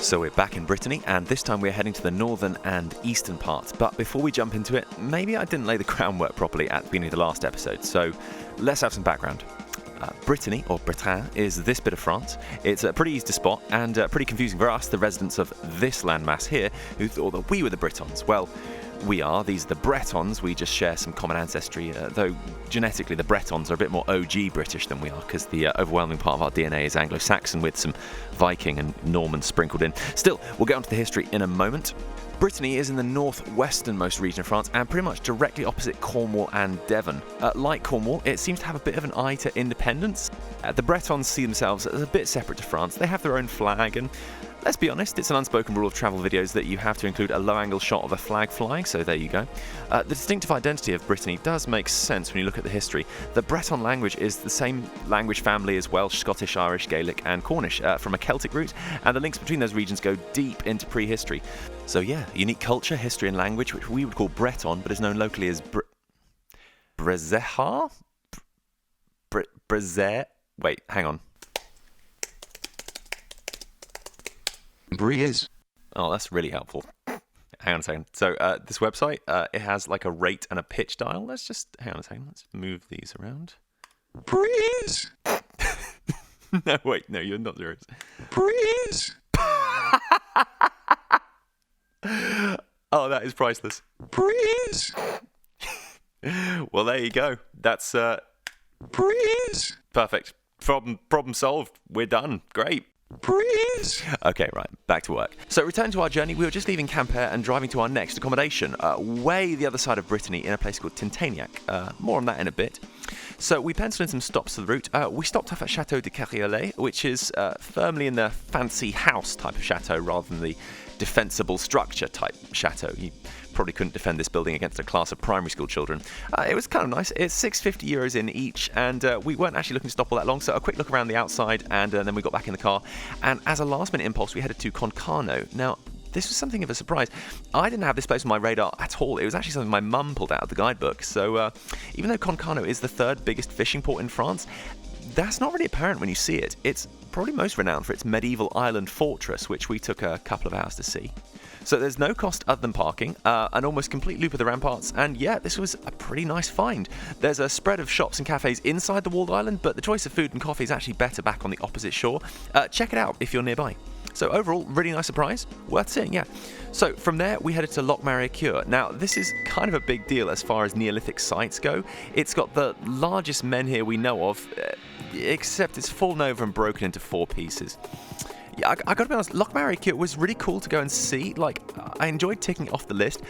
So we're back in Brittany, and this time we're heading to the northern and eastern parts. But before we jump into it, maybe I didn't lay the groundwork properly at the beginning of the last episode, so let's have some background. Brittany, or Bretagne, is this bit of France. It's pretty easy to spot and pretty confusing for us, the residents of this landmass here, who thought that we were the Britons. Well, we are. These are the Bretons. We just share some common ancestry, though genetically the Bretons are a bit more OG British than we are, because the overwhelming part of our DNA is Anglo-Saxon with some Viking and Norman sprinkled in. Still, we'll get onto the history in a moment. Brittany is in the northwesternmost region of France and pretty much directly opposite Cornwall and Devon. Like Cornwall, it seems to have a bit of an eye to independence. The Bretons see themselves as a bit separate to France. They have their own flag, and let's be honest, it's an unspoken rule of travel videos that you have to include a low-angle shot of a flag flying, so there you go. The distinctive identity of Brittany does make sense when you look at the history. The Breton language is the same language family as Welsh, Scottish, Irish, Gaelic and Cornish, from a Celtic root, and the links between those regions go deep into prehistory. So yeah, unique culture, history and language, which we would call Breton, but is known locally as Brezeha? Wait, hang on. Breeze. Oh, that's really helpful. Hang on a second. So this website, it has like a rate and a pitch dial. Let's just, hang on a second. Let's move these around. Breeze. No, wait, no, you're not serious. Breeze. Oh, that is priceless. Breeze. Well, there you go. That's Breeze. perfect. Problem solved. We're done. Great. Breeze. Okay, right, back to work. So returning to our journey, we were just leaving Quimper and driving to our next accommodation, way the other side of Brittany in a place called Tintagnac. More on that in a bit. So we penciled in some stops to the route. We stopped off at Chateau de Carriolet, which is firmly in the fancy house type of chateau rather than the defensible structure type chateau. You probably couldn't defend this building against a class of primary school children. It was kind of nice. It's €650 in each, and we weren't actually looking to stop all that long, so a quick look around the outside, and then we got back in the car. And as a last-minute impulse, we headed to Concarneau. Now, this was something of a surprise. I didn't have this place on my radar at all. It was actually something my mum pulled out of the guidebook. So even though Concarneau is the third biggest fishing port in France, that's not really apparent when you see it. It's probably most renowned for its medieval island fortress, which we took a couple of hours to see. So there's no cost other than parking, an almost complete loop of the ramparts, and yeah, this was a pretty nice find. There's a spread of shops and cafes inside the walled island, but the choice of food and coffee is actually better back on the opposite shore. Check it out if you're nearby. So overall, really nice surprise, worth seeing, yeah. So from there, we headed to Locmariaquer. Now, this is kind of a big deal as far as Neolithic sites go. It's got the largest menhir we know of, except it's fallen over and broken into 4 pieces. Yeah, I gotta be honest, Locmariaquer was really cool to go and see. Like, I enjoyed ticking it off the list.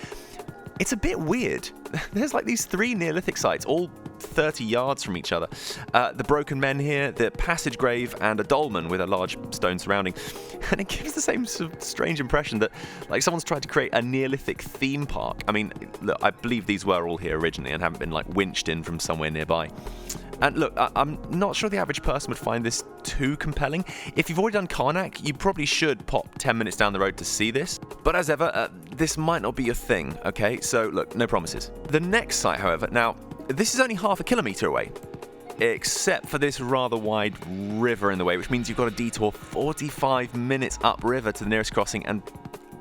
It's a bit weird. There's like these 3 Neolithic sites, all 30 yards from each other. The broken menhir, the passage grave, and a dolmen with a large stone surrounding. And it gives the same sort of strange impression that like someone's tried to create a Neolithic theme park. I mean, look, I believe these were all here originally and haven't been like winched in from somewhere nearby. And look, I'm not sure the average person would find this too compelling. If you've already done Carnac, you probably should pop 10 minutes down the road to see this. But as ever, this might not be your thing, okay? So look, no promises. The next site, however, now, this is only half a kilometre away, except for this rather wide river in the way, which means you've got to detour 45 minutes upriver to the nearest crossing and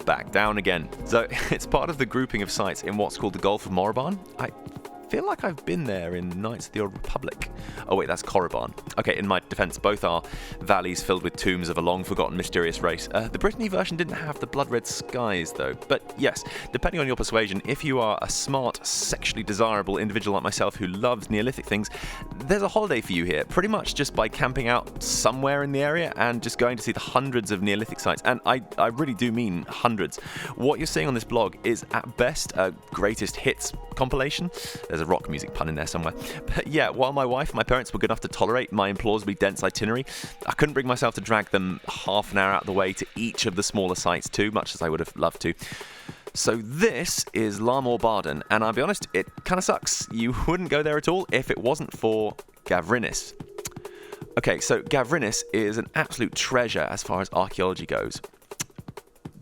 back down again. So it's part of the grouping of sites in what's called the Gulf of Morbihan. I feel like I've been there in Knights of the Old Republic. Oh wait, that's Korriban. Okay, in my defense, both are valleys filled with tombs of a long-forgotten mysterious race. The Brittany version didn't have the blood-red skies, though. But yes, depending on your persuasion, if you are a smart, sexually desirable individual like myself who loves Neolithic things, there's a holiday for you here, pretty much just by camping out somewhere in the area and just going to see the hundreds of Neolithic sites. And I really do mean hundreds. What you're seeing on this blog is, at best, a greatest hits compilation. There's a rock music pun in there somewhere. But yeah, while my wife and my parents were good enough to tolerate my implausibly dense itinerary, I couldn't bring myself to drag them half an hour out of the way to each of the smaller sites too, much as I would have loved to. So this is Larmor Barden, and I'll be honest, it kind of sucks. You wouldn't go there at all if it wasn't for Gavrinis. Okay, so Gavrinis is an absolute treasure as far as archaeology goes.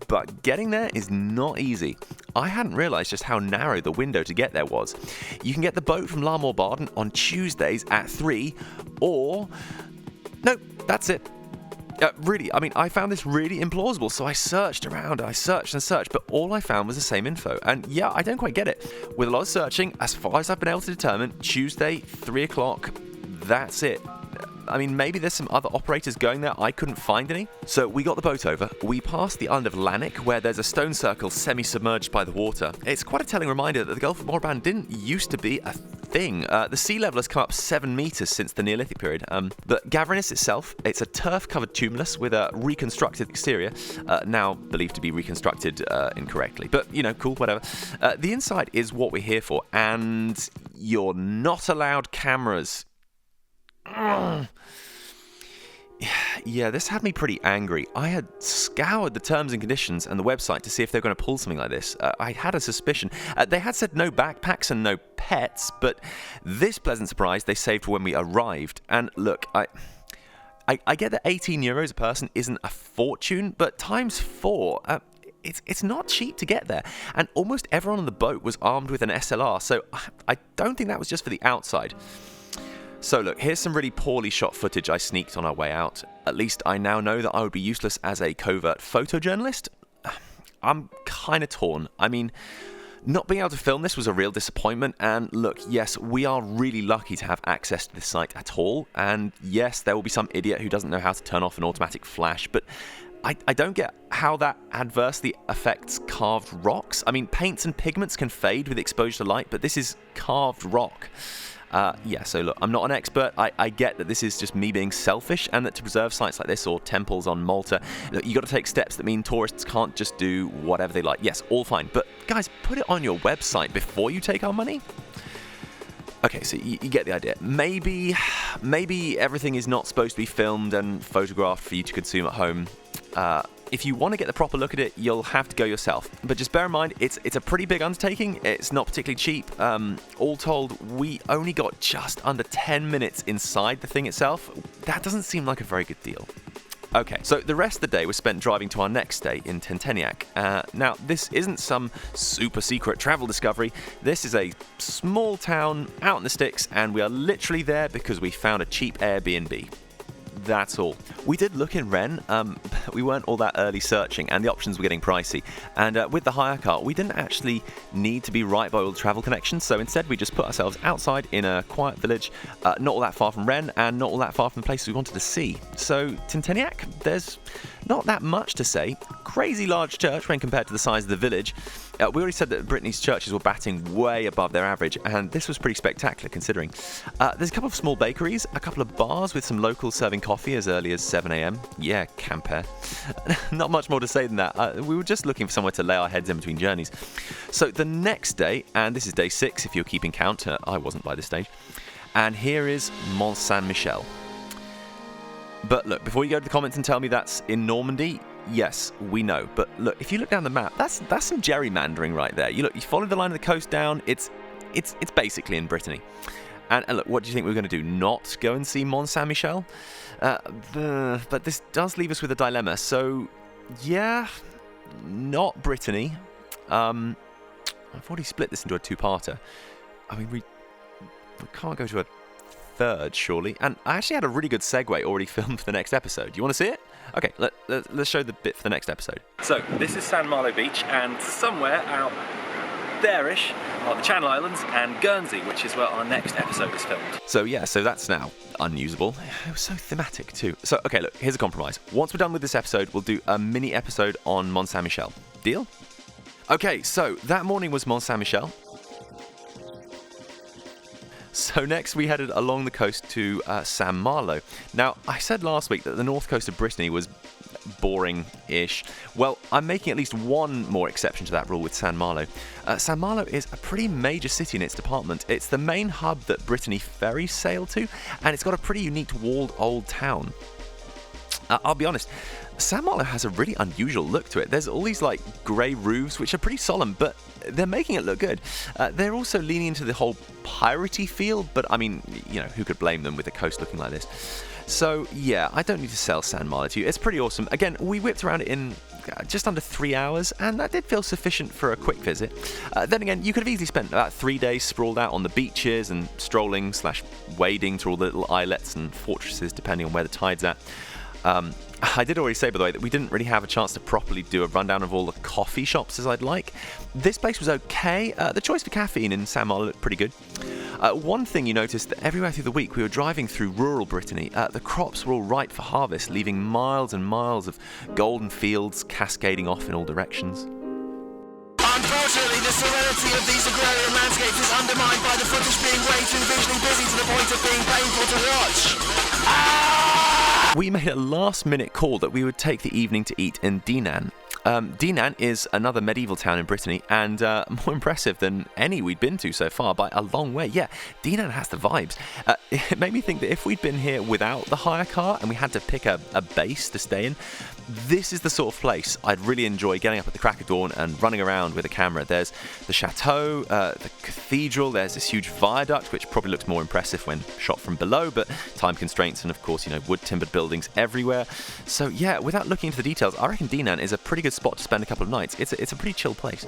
But getting there is not easy. I hadn't realised just how narrow the window to get there was. You can get the boat from Larmor Barden on Tuesdays at 3, or... No, that's it. Really, I mean, I found this really implausible, so I searched around, I searched and searched, but all I found was the same info. And yeah, I don't quite get it. With a lot of searching, as far as I've been able to determine, Tuesday, 3 o'clock, that's it. I mean, maybe there's some other operators going there, I couldn't find any. So we got the boat over, we passed the island of Lannick, where there's a stone circle semi-submerged by the water. It's quite a telling reminder that the Gulf of Morbihan didn't used to be a thing. The sea level has come up 7 meters since the Neolithic period. But Gavrinis itself, it's a turf-covered tumulus with a reconstructed exterior, now believed to be reconstructed incorrectly. But, you know, cool, whatever. The inside is what we're here for, and you're not allowed cameras. Yeah, this had me pretty angry. I had scoured the terms and conditions and the website to see if they were going to pull something like this. I had a suspicion. They had said no backpacks and no pets, but this pleasant surprise they saved for when we arrived. And look, I get that €18 a person isn't a fortune, but times 4, it's not cheap to get there. And almost everyone on the boat was armed with an SLR, so I don't think that was just for the outside. So look, here's some really poorly shot footage I sneaked on our way out. At least I now know that I would be useless as a covert photojournalist. I'm kind of torn. I mean, not being able to film this was a real disappointment, and look, yes, we are really lucky to have access to this site at all, and yes, there will be some idiot who doesn't know how to turn off an automatic flash, but I don't get how that adversely affects carved rocks. I mean, paints and pigments can fade with exposure to light, but this is carved rock. Yeah, so look, I'm not an expert. I get that this is just me being selfish, and that to preserve sites like this or temples on Malta, look, you got to take steps that mean tourists can't just do whatever they like. Yes, all fine, but guys, put it on your website before you take our money. Okay, so you get the idea. Maybe everything is not supposed to be filmed and photographed for you to consume at home. If you want to get the proper look at it, you'll have to go yourself. But just bear in mind, it's a pretty big undertaking. It's not particularly cheap. All told, we only got just under 10 minutes inside the thing itself. That doesn't seem like a very good deal. Okay, so the rest of the day was spent driving to our next stay in Tinténiac. Now, this isn't some super secret travel discovery. This is a small town out in the sticks, and we are literally there because we found a cheap Airbnb. That's all. We did look in Rennes, we weren't all that early searching, and the options were getting pricey. And with the hire car, we didn't actually need to be right by all the travel connections, so instead we just put ourselves outside in a quiet village, not all that far from Rennes, and not all that far from the places we wanted to see. So, Tinténiac, there's not that much to say. Crazy large church when compared to the size of the village. We already said that Brittany's churches were batting way above their average, and this was pretty spectacular considering. There's a couple of small bakeries, a couple of bars with some locals serving coffee as early as 7 a.m. Yeah, camper. Not much more to say than that. We were just looking for somewhere to lay our heads in between journeys. So the next day, and this is day 6 if you're keeping count, I wasn't by this stage, and here is Mont Saint-Michel. But look, before you go to the comments and tell me that's in Normandy, yes, we know. But look, if you look down the map, that's some gerrymandering right there. You follow the line of the coast down, it's basically in Brittany. And look, what do you think we're going to do? Not go and see Mont Saint-Michel? But this does leave us with a dilemma. So, yeah, not Brittany. I've already split this into a two-parter. I mean, we can't go to a third, surely. And I actually had a really good segue already filmed for the next episode. Do you want to see it? Okay, let's show the bit for the next episode. So, this is San Malo Beach, and somewhere out there-ish are the Channel Islands and Guernsey, which is where our next episode is filmed. So yeah, so that's now unusable. It was so thematic too. So, okay, look, here's a compromise. Once we're done with this episode, we'll do a mini episode on Mont Saint-Michel. Deal? Okay, so that morning was Mont Saint-Michel. So next we headed along the coast to San Malo. Now, I said last week that the north coast of Brittany was boring-ish. Well, I'm making at least one more exception to that rule with San Malo. San Malo is a pretty major city in its department. It's the main hub that Brittany ferries sail to, and it's got a pretty unique walled old town. I'll be honest, San Malo has a really unusual look to it. There's all these like grey roofs which are pretty solemn, but they're making it look good. They're also leaning into the whole piratey feel, but I mean, you know, who could blame them with the coast looking like this? So yeah, I don't need to sell San Malo to you. It's pretty awesome. Again, we whipped around it in just under 3 hours, and that did feel sufficient for a quick visit. Then again, you could have easily spent about 3 days sprawled out on the beaches and strolling / wading through all the little islets and fortresses, depending on where the tide's at. I did already say, by the way, that we didn't really have a chance to properly do a rundown of all the coffee shops as I'd like. This place was okay. The choice for caffeine in Saint Malo looked pretty good. One thing you noticed, that everywhere through the week we were driving through rural Brittany, the crops were all ripe for harvest, leaving miles and miles of golden fields cascading off in all directions. Unfortunately, the serenity of these agrarian landscapes is undermined by the footage being way too visually busy to the point of being painful to watch. We made a last-minute call that we would take the evening to eat in Dinan. Dinan is another medieval town in Brittany, and more impressive than any we'd been to so far by a long way. Yeah, Dinan has the vibes. It made me think that if we'd been here without the hire car and we had to pick a base to stay in, this is the sort of place I'd really enjoy getting up at the crack of dawn and running around with a camera. There's the chateau, the cathedral, there's this huge viaduct, which probably looks more impressive when shot from below, but time constraints and, of course, wood-timbered buildings everywhere. So, yeah, without looking into the details, I reckon Dinan is a pretty good spot to spend a couple of nights. It's a pretty chill place.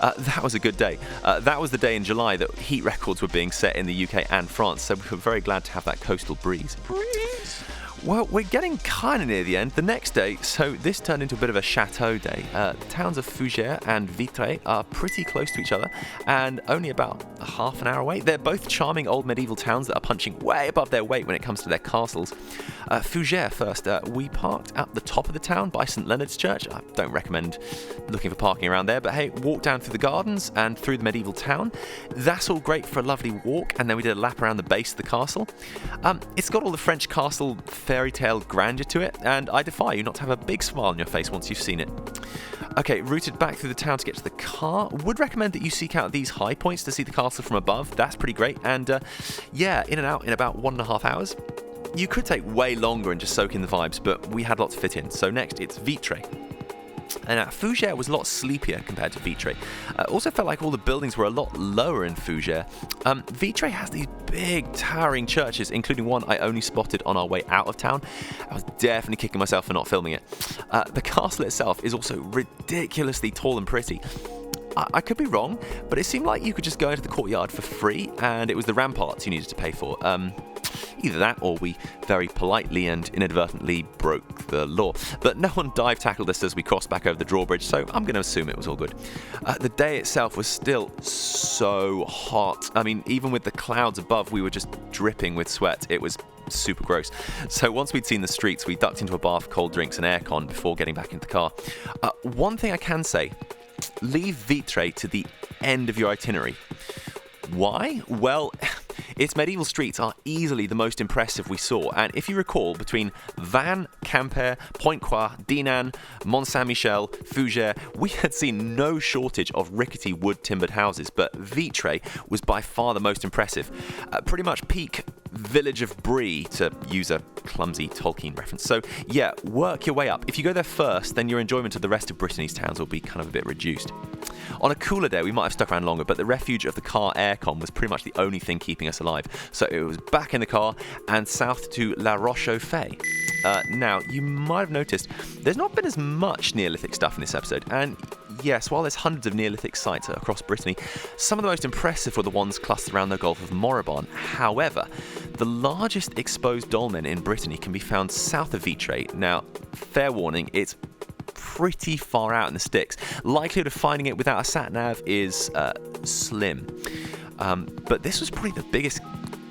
That was a good day. That was the day in July that heat records were being set in the UK and France, so we were very glad to have that coastal breeze. Well, we're getting kind of near the end. The next day, so this turned into a bit of a chateau day. The towns of Fougeres and Vitre are pretty close to each other and only about half an hour away. They're both charming old medieval towns that are punching way above their weight when it comes to their castles. Fougeres first. We parked at the top of the town by St Leonard's Church. I don't recommend looking for parking around there, but hey, walk down through the gardens and through the medieval town. That's all great for a lovely walk, and then we did a lap around the base of the castle. It's got all the French castle fairy tale grandeur to it, and I defy you not to have a big smile on your face once you've seen it. Okay, routed back through the town to get to the car. Would recommend that you seek out these high points to see the castle from above. That's pretty great, and yeah, in and out in about 1.5 hours. You could take way longer and just soak in the vibes, but we had lots to fit in. So next, it's Vitre. And Fougeres was a lot sleepier compared to Vitre. Also felt like all the buildings were a lot lower in Fougeres. Vitre has these big towering churches, including one I only spotted on our way out of town. I was definitely kicking myself for not filming it. The castle itself is also ridiculously tall and pretty. I could be wrong, but it seemed like you could just go into the courtyard for free, and it was the ramparts you needed to pay for. Either that, or we very politely and inadvertently broke the law. But no one dive tackled us as we crossed back over the drawbridge, so I'm going to assume it was all good. The day itself was still so hot. I mean, even with the clouds above, we were just dripping with sweat. It was super gross. So once we'd seen the streets, we ducked into a bar for cold drinks and aircon before getting back into the car. One thing I can say, leave Vitre to the end of your itinerary. Why? Well, its medieval streets are easily the most impressive we saw, and if you recall, between Vannes, Quimper, Pointe-Croix, Dinan, Mont-Saint-Michel, Fougeres, we had seen no shortage of rickety wood-timbered houses, but Vitre was by far the most impressive. Pretty much peak Village of Brie, to use a clumsy Tolkien reference. So yeah, work your way up. If you go there first, then your enjoyment of the rest of Brittany's towns will be kind of a bit reduced. On a cooler day, we might have stuck around longer, but the refuge of the car aircon was pretty much the only thing keeping us alive. So it was back in the car and south to La Roche-au-Fay. Now, you might have noticed there's not been as much Neolithic stuff in this episode, and yes, while there's hundreds of Neolithic sites across Brittany, some of the most impressive were the ones clustered around the Gulf of Morbihan. However, the largest exposed dolmen in Brittany can be found south of Vitre. Now, fair warning, it's pretty far out in the sticks. Likelihood of finding it without a sat-nav is slim. But this was probably the biggest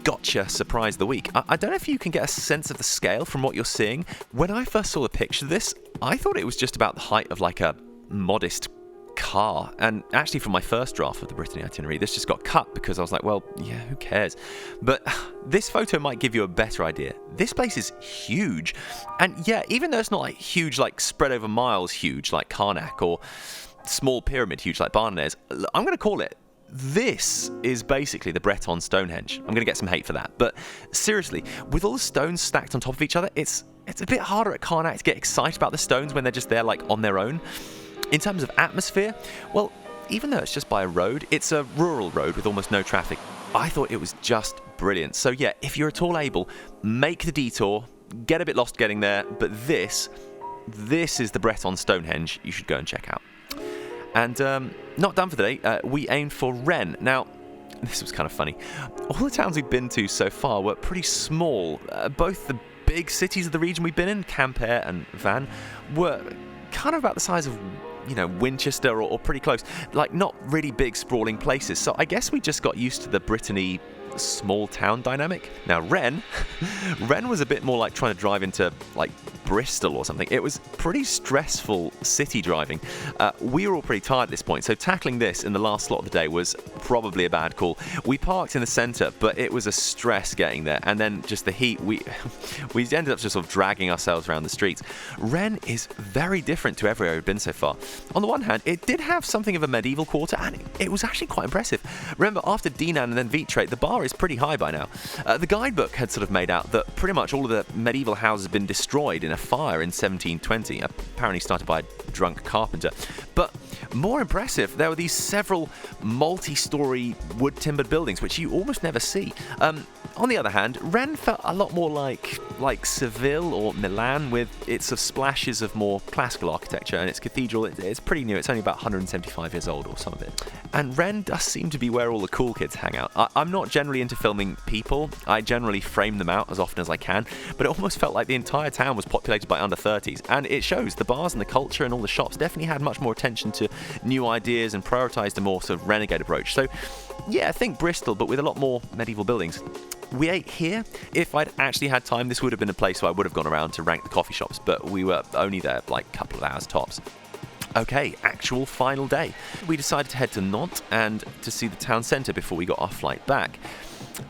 gotcha surprise of the week. I don't know if you can get a sense of the scale from what you're seeing. When I first saw the picture of this, I thought it was just about the height of like a modest car, and actually from my first draft of the Brittany itinerary, this just got cut because I was like, well, yeah, who cares? But this photo might give you a better idea. This place is huge, and yeah, even though it's not like huge, like spread over miles huge like Karnak, or small pyramid huge like Barnarez, I'm going to call it, this is basically the Breton Stonehenge. I'm going to get some hate for that, but seriously, with all the stones stacked on top of each other, it's a bit harder at Karnak to get excited about the stones when they're just there like on their own. In terms of atmosphere, well, even though it's just by a road, it's a rural road with almost no traffic. I thought it was just brilliant. So yeah, if you're at all able, make the detour, get a bit lost getting there, but this is the Breton Stonehenge you should go and check out. And not done for the day, we aimed for Rennes. Now, this was kind of funny. All the towns we've been to so far were pretty small, both the big cities of the region we've been in, Quimper and Vannes, were kind of about the size of, Winchester or pretty close. Like, not really big, sprawling places. So I guess we just got used to the Brittany small town dynamic. Now, Rennes was a bit more like trying to drive into, like, Bristol or something. It was pretty stressful city driving. We were all pretty tired at this point, so tackling this in the last slot of the day was probably a bad call. We parked in the centre, but it was a stress getting there, and then just the heat, we ended up just sort of dragging ourselves around the streets. Rennes is very different to everywhere we've been so far. On the one hand, it did have something of a medieval quarter, and it was actually quite impressive. Remember, after Dinan and then Vitre, the bar is pretty high by now. The guidebook had sort of made out that pretty much all of the medieval houses had been destroyed in a fire in 1720, apparently started by a drunk carpenter. But more impressive, there were these several multi-storey wood-timbered buildings, which you almost never see. On the other hand, Rennes felt a lot more like Seville or Milan, with its sort of splashes of more classical architecture, and its cathedral, it's pretty new. It's only about 175 years old, or some of it. And Rennes does seem to be where all the cool kids hang out. I'm not generally into filming people. I generally frame them out as often as I can, but it almost felt like the entire town was populated by under 30s, and it shows. The bars and the culture and all the shops definitely had much more attention to new ideas and prioritised a more sort of renegade approach. So yeah, I think Bristol, but with a lot more medieval buildings. We ate here. If I'd actually had time, this would have been a place where I would have gone around to rank the coffee shops, but we were only there like a couple of hours tops. Okay, actual final day. We decided to head to Nantes and to see the town centre before we got our flight back.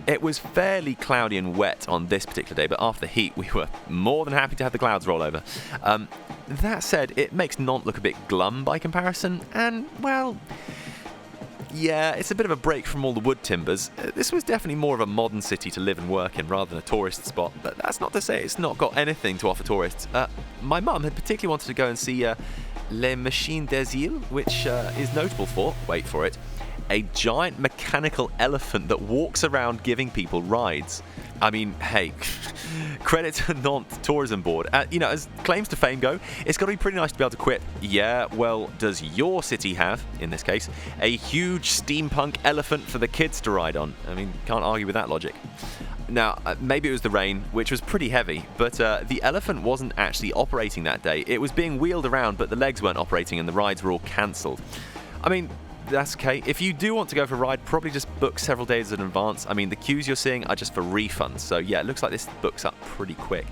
It was fairly cloudy and wet on this particular day, but after the heat, we were more than happy to have the clouds roll over. That said, it makes Nantes look a bit glum by comparison, and, well, yeah, it's a bit of a break from all the wood timbers. This was definitely more of a modern city to live and work in rather than a tourist spot, but that's not to say it's not got anything to offer tourists. My mum had particularly wanted to go and see Les Machines des Îles, which is notable for, wait for it, a giant mechanical elephant that walks around giving people rides. I mean, hey, credit to Nantes Tourism Board. As claims to fame go, it's got to be pretty nice to be able to quip, yeah, well, does your city have, in this case, a huge steampunk elephant for the kids to ride on? I mean, can't argue with that logic. Now, maybe it was the rain, which was pretty heavy, but the elephant wasn't actually operating that day. It was being wheeled around, but the legs weren't operating and the rides were all cancelled. I mean, that's okay. If you do want to go for a ride, probably just book several days in advance. I mean, the queues you're seeing are just for refunds, so yeah, it looks like this books up pretty quick.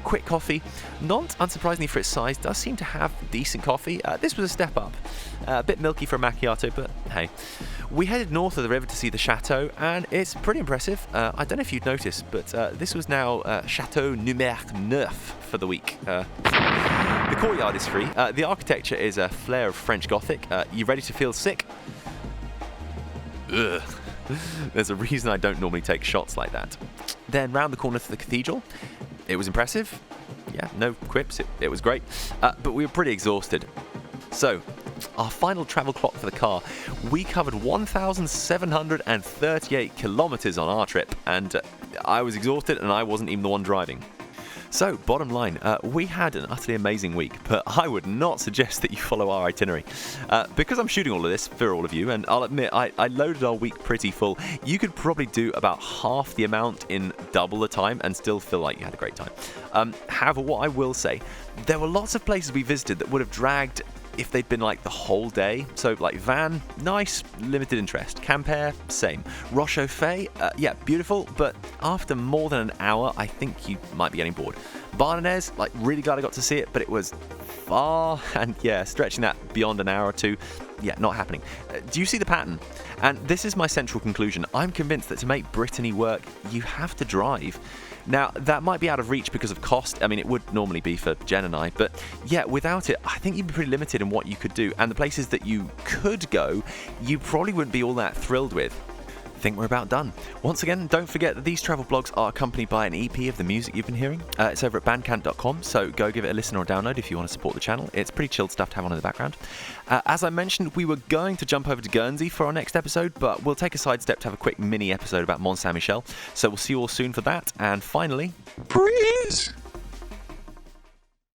Quick coffee. Nantes, unsurprisingly for its size, does seem to have decent coffee. This was a step up. A bit milky for a macchiato, but hey. We headed north of the river to see the chateau, and it's pretty impressive. I don't know if you'd noticed, but this was now Chateau numéro 9 for the week. The courtyard is free. The architecture is a flair of French Gothic. You ready to feel sick? Ugh. There's a reason I don't normally take shots like that. Then round the corner to the cathedral. It was impressive. Yeah, no quips. It was great. But we were pretty exhausted. So, our final travel clock for the car, we covered 1,738 kilometers on our trip, and I was exhausted and I wasn't even the one driving. So, bottom line, we had an utterly amazing week, but I would not suggest that you follow our itinerary. Because I'm shooting all of this for all of you, and I'll admit, I loaded our week pretty full. You could probably do about half the amount in double the time and still feel like you had a great time. However, what I will say, there were lots of places we visited that would have dragged if they'd been like the whole day. So like Vannes, nice, limited interest. Quimper, same. Rochefort, yeah, beautiful, but after more than an hour, I think you might be getting bored. Bardenez, like really glad I got to see it, but it was far, and yeah, stretching that beyond an hour or two, yeah, not happening. Do you see the pattern? And this is my central conclusion. I'm convinced that to make Brittany work, you have to drive. Now, that might be out of reach because of cost. I mean, it would normally be for Jen and I, but yeah, without it, I think you'd be pretty limited in what you could do. And the places that you could go, you probably wouldn't be all that thrilled with. I think we're about done. Once again, don't forget that these travel blogs are accompanied by an EP of the music you've been hearing. It's over at bandcamp.com, so go give it a listen or a download if you want to support the channel. It's pretty chilled stuff to have on in the background. As I mentioned, we were going to jump over to Guernsey for our next episode, but we'll take a sidestep to have a quick mini episode about Mont Saint-Michel. So we'll see you all soon for that. And finally, Breeze!